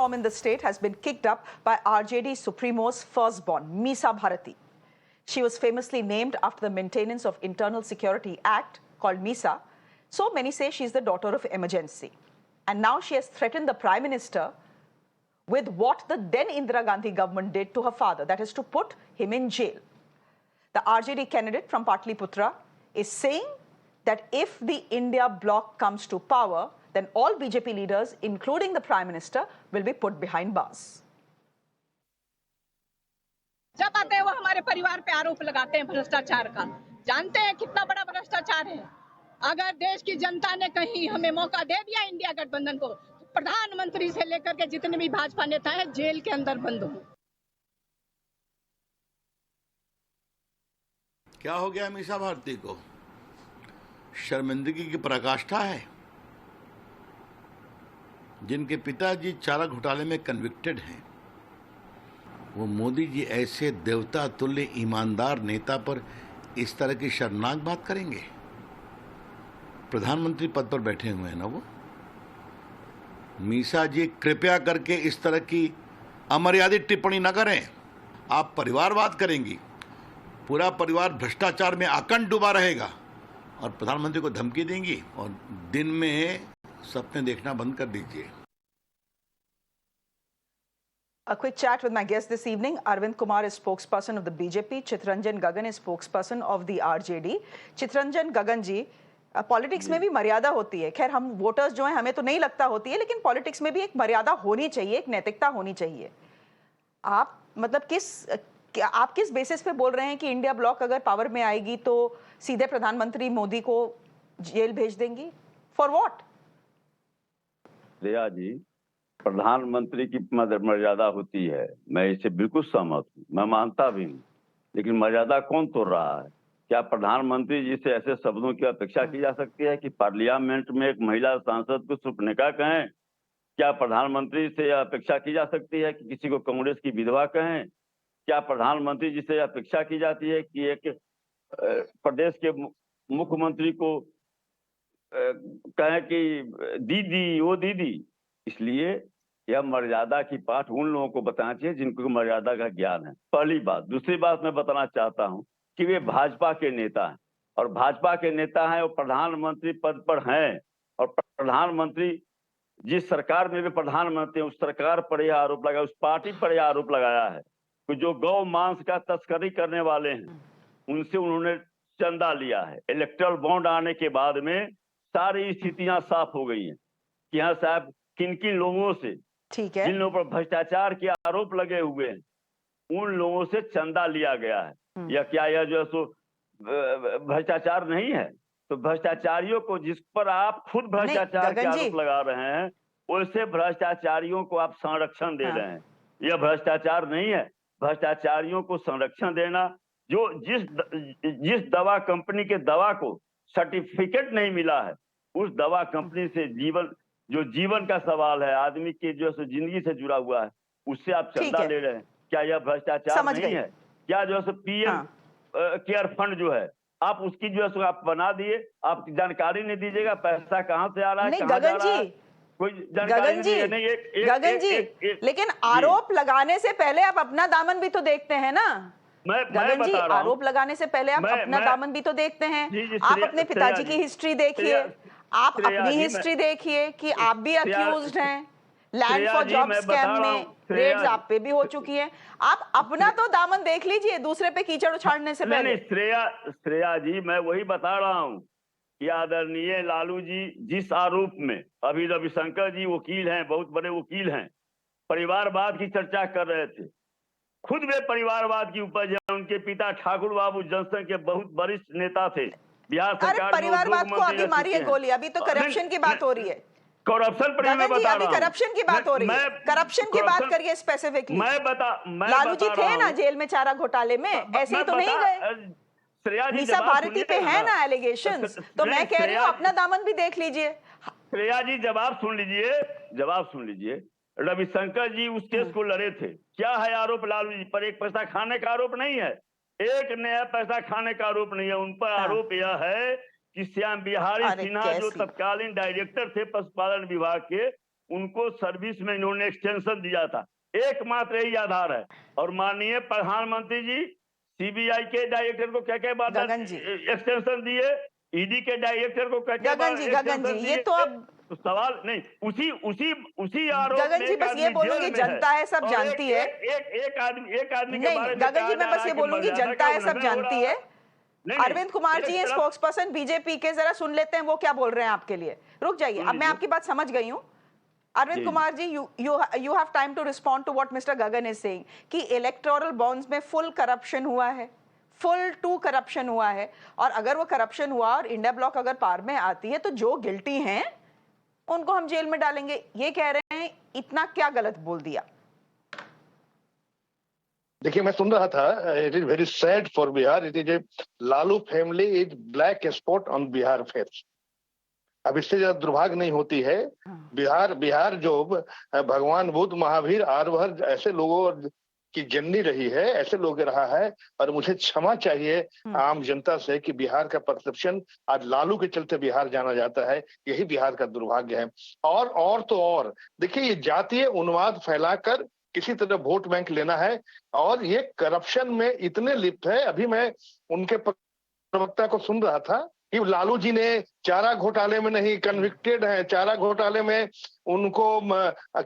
in the state has been kicked up by RJD Supremo's firstborn, Meesa Bharati. She was famously named after the Maintenance of Internal Security Act called Meesa. So many say she's the daughter of emergency. And now she has threatened the Prime Minister with what the then Indira Gandhi government did to her father, that is to put him in jail. The RJD candidate from Patliputra is saying that if the India bloc comes to power, then all BJP leaders, including the Prime Minister, will be put behind bars. जब आते हैं वो हमारे परिवार पे आरोप लगाते हैं भ्रष्टाचार का। जानते हैं कितना बड़ा भ्रष्टाचार है। अगर देश की जनता ने कहीं हमें मौका दे दिया इंडिया गठबंधन को, प्रधानमंत्री से लेकर के जितने भी भाजपा नेता हैं जेल के अंदर बंद हों। क्या हो गया मीसा भारती को? शर्मिंदगी की पराकाष्ठा है। जिनके पिताजी चारा घोटाले में कन्विक्टेड हैं, वो मोदी जी ऐसे देवता तुल्य ईमानदार नेता पर इस तरह की शर्मनाक बात करेंगे? प्रधानमंत्री पद पर बैठे हुए हैं ना वो। मीसा जी कृपया करके इस तरह की अमर्यादित टिप्पणी न करें। आप परिवारवाद करेंगी, पूरा परिवार भ्रष्टाचार में आकंठ डूबा रहेगा और प्रधानमंत्री को धमकी देंगी और दिन में सपने देखना बंद कर दीजिए। A quick chat with my guest this evening. Arvind Kumar is spokesperson of the BJP. Chitranjan Gagan is spokesperson of the RJD. Chitranjan Gagan ji, politics में भी मर्यादा होती है। खैर हम वोटर्स जो हैं हमें तो नहीं लगता होती है, लेकिन पॉलिटिक्स में भी एक मर्यादा होनी चाहिए, एक नैतिकता होनी चाहिए। आप मतलब आप किस बेसिस पे बोल रहे हैं कि इंडिया ब्लॉक अगर पावर में आएगी तो सीधे प्रधानमंत्री मोदी को जेल भेज देंगी? For what? रिया जी, प्रधानमंत्री की मर्यादा होती है, मैं इससे बिल्कुल सहमत हूँ, मैं मानता भी हूँ, लेकिन मर्यादा कौन तोड़ रहा है? क्या प्रधानमंत्री जी से ऐसे शब्दों की अपेक्षा की जा सकती है कि पार्लियामेंट में एक महिला सांसद को सुपनेका कहें? क्या प्रधानमंत्री से अपेक्षा की जा सकती है कि किसी को कांग्रेस की विधवा कहें? क्या प्रधानमंत्री जी से अपेक्षा की जाती है कि एक प्रदेश के मुख्यमंत्री को कहें कि दीदी, वो दीदी? इसलिए यह मर्यादा की पाठ उन लोगों को बताना चाहिए जिनको मर्यादा का ज्ञान है। पहली बात। दूसरी बात मैं बताना चाहता हूं कि वे भाजपा के नेता हैं और भाजपा के नेता हैं, वो प्रधानमंत्री पद पर हैं और प्रधानमंत्री जिस सरकार में वे प्रधानमंत्री, उस सरकार पर यह आरोप लगाया, उस पार्टी पर यह आरोप लगाया है कि जो गौ मांस का तस्करी करने वाले हैं उनसे उन्होंने चंदा लिया है। इलेक्टोरल बॉन्ड आने के बाद में सारी स्थितियां साफ हो गई हैं कि हाँ साहब, किन किन लोगों से, ठीक है, जिन लोगों पर भ्रष्टाचार के आरोप लगे हुए हैं, उन लोगों से चंदा लिया गया है। या क्या यह जो है सो भ्रष्टाचार नहीं है? तो भ्रष्टाचारियों को, जिस पर आप खुद भ्रष्टाचार के आरोप लगा रहे हैं, वैसे भ्रष्टाचारियों को आप संरक्षण दे रहे हैं। यह भ्रष्टाचार नहीं है। भ्रष्टाचारियों को संरक्षण देना, जो जिस दवा कंपनी के दवा को सर्टिफिकेट नहीं मिला है, उस दवा कंपनी से जीवन का सवाल है, आदमी के जो है जिंदगी से जुड़ा हुआ है, उससे आप चंदा ले रहे हैं। क्या यह भ्रष्टाचार नहीं है? क्या जो है पीएम केयर फंड जो है, आप उसकी जो है आप बना दिए, आप जानकारी नहीं दीजिएगा पैसा कहाँ से आ रहा है, कहाँ जा रहा है, कोई जानकारी नहीं। गगन जी, लेकिन आरोप लगाने से पहले आप अपना दामन भी तो देखते हैं ना। गगन जी, आरोप लगाने से पहले आप अपना दामन भी तो देखते हैं। आप अपने पिताजी की हिस्ट्री देखिए, आप अपनी हिस्ट्री देखिए कि आप भी अक्यूज्ड हैं। लैंड फॉर जॉब स्कैम में रेड्स आप पे भी हो चुकी है। आप अपना तो दामन देख लीजिए, दूसरे पे कीचड़ उछाड़ने से पहले। श्रेया जी, मैं वही बता रहा हूँ कि आदरणीय लालू जी जिस आरोप में, अभी रविशंकर जी वकील हैं, बहुत बड़े वकील हैं, परिवारवाद की चर्चा कर रहे थे। खुद वे परिवारवाद की उपज है। उनके पिता ठाकुर बाबू जनसंघ के बहुत वरिष्ठ नेता थे। बिहार सरकार परिवारवाद को अभी मारिए गोली, अभी तो करप्शन की बात हो रही है। करप्शन पर मैं बता रहा हूं, करप्शन की बात हो रही है। करप्शन की बात करिए स्पेसिफिकली। लालू जी थे ना जेल में चारा घोटाले में, ऐसे ही तो नहीं गए। मीसा भारती पे है ना एलिगेशंस, तो मैं कह रही हूँ अपना दामन भी देख लीजिए। श्रेया जी, जवाब सुन लीजिए। रविशंकर जी उस केस को लड़े थे। क्या है आरोप लालू जी पर? एक पैसा खाने का आरोप नहीं है, एक नया पैसा खाने का आरोप नहीं है। उन पर आरोप यह है कि श्याम बिहारी सिन्हा जो तत्कालीन डायरेक्टर थे पशुपालन विभाग के, उनको सर्विस में इन्होंने एक्सटेंशन दिया था, एकमात्र यही आधार है। और माननीय प्रधानमंत्री जी सीबीआई के डायरेक्टर को क्या क्या बात गगन जी। एक्सटेंशन दिए, ईडी के डायरेक्टर को क्या क्या गगन जी, ये तो अब सवाल नहीं, उसी आरोप गगन में जी एक बस ये आदमी बोलूंगी जेल में जनता है सब और जानती है। एक आदमी के नहीं बारे में गगन जी कहा मैं जा बस रहा ये है कि बोलूंगी मर्यादा जनता का है सब उल्लंघन हो जानती रहा है। नहीं, अरविंद कुमार जी एक हैं तरफ- स्पोक्स पर्सन बीजेपी के, जरा सुन लेते हैं वो क्या बोल रहे हैं आपके लिए। रुक जाइए, सुन अब मैं लीजिए। आपकी बात समझ गई हूँ। Arvind ji, Kumar ji, you have time to respond to what Mr. Gagan is saying कि इलेक्टोरल बॉन्ड्स में फुल करप्शन हुआ है, फुल टू करप्शन हुआ है, और अगर वो करप्शन हुआ और इंडिया ब्लॉक अगर पार में आती है तो जो गिल्टी हैं उनको हम जेल में डालेंगे, ये कह रहे हैं। इतना क्या गलत बोल दिया? देखिए मैं सुन रहा था, it is very sad for Bihar, it is a Lalu family is black spot on Bihar face. अब इससे ज्यादा दुर्भाग्य नहीं होती है। बिहार जो भगवान बुद्ध, महावीर, आर्यभट्ट ऐसे लोगों की जननी रही है, ऐसे लोग रहा है, और मुझे क्षमा चाहिए आम जनता से कि बिहार का परसेप्शन आज लालू के चलते बिहार जाना जाता है, यही बिहार का दुर्भाग्य है। और तो और देखिए, ये जातीय उन्माद फैलाकर किसी तरह वोट बैंक लेना है, और ये करप्शन में इतने लिप्त है। अभी मैं उनके प्रवक्ता को सुन रहा था कि लालू जी ने चारा घोटाले में नहीं, कन्विक्टेड है, चारा घोटाले में उनको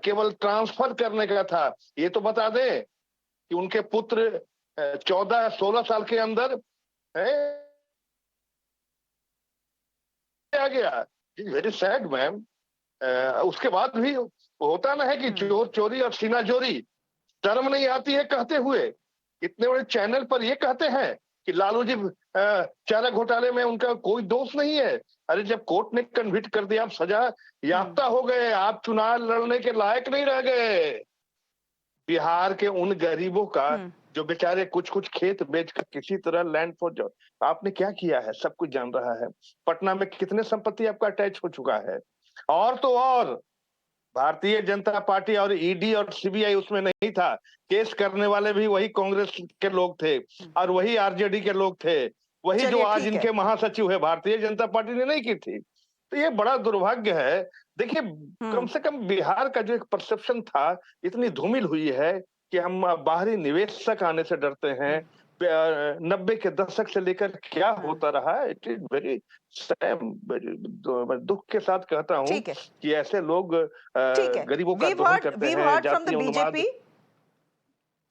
केवल ट्रांसफर करने का था। ये तो बता दें कि उनके पुत्र 14-16 साल के अंदर आ गया। Very sad ma'am. उसके बाद भी होता ना है कि चोर चोरी और सीना चोरी, शर्म नहीं आती है कहते हुए। इतने बड़े चैनल पर ये कहते हैं कि लालू जी चारा घोटाले में उनका कोई दोष नहीं है। अरे जब कोर्ट ने कन्विक्ट कर दिया, आप सजा याफ्ता हो गए, आप चुनाव लड़ने के लायक नहीं रह गए। बिहार के उन गरीबों का जो बेचारे कुछ खेत बेचकर किसी तरह लैंड फॉर जॉब, आपने क्या किया है सब कुछ जान रहा है। पटना में कितने संपत्ति आपका अटैच हो चुका है। और तो और भारतीय जनता पार्टी और ईडी और सीबीआई उसमें नहीं था, केस करने वाले भी वही कांग्रेस के लोग थे और वही आरजेडी के लोग थे, वही जो आज इनके महासचिव है, भारतीय जनता पार्टी ने नहीं की थी। तो ये बड़ा दुर्भाग्य है। देखिए कम से कम बिहार का जो एक परसेप्शन था, इतनी धूमिल हुई है कि हम बाहरी निवेशक आने से डरते हैं। 90 के दशक से लेकर क्या होता रहा है, इट इज वेरी सैम। दुख के साथ कहता हूँ कि ऐसे लोग गरीबों का दोहन करते हैं, जातीय उन्माद।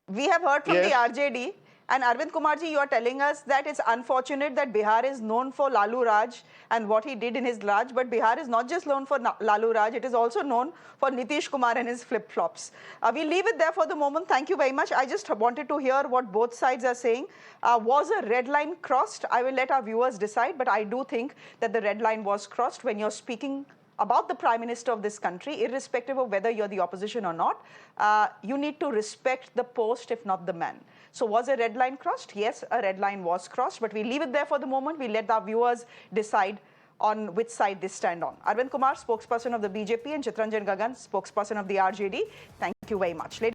We have heard from the RJD, and Arvind Kumar ji, you are telling us that it's unfortunate that Bihar is known for Lalu Raj and what he did in his Raj, but Bihar is not just known for Lalu Raj, it is also known for Nitish Kumar and his flip-flops. We'll leave it there for the moment. Thank you very much. I just wanted to hear what both sides are saying. Was a red line crossed? I will let our viewers decide, but I do think that the red line was crossed when you're speaking about the Prime Minister of this country, irrespective of whether you're the opposition or not. You need to respect the post, if not the man. So was a red line crossed? Yes, a red line was crossed, but we leave it there for the moment. We let our viewers decide on which side they stand on. Arvind Kumar, spokesperson of the BJP, and Chittaranjan Gagan, spokesperson of the RJD. Thank you very much.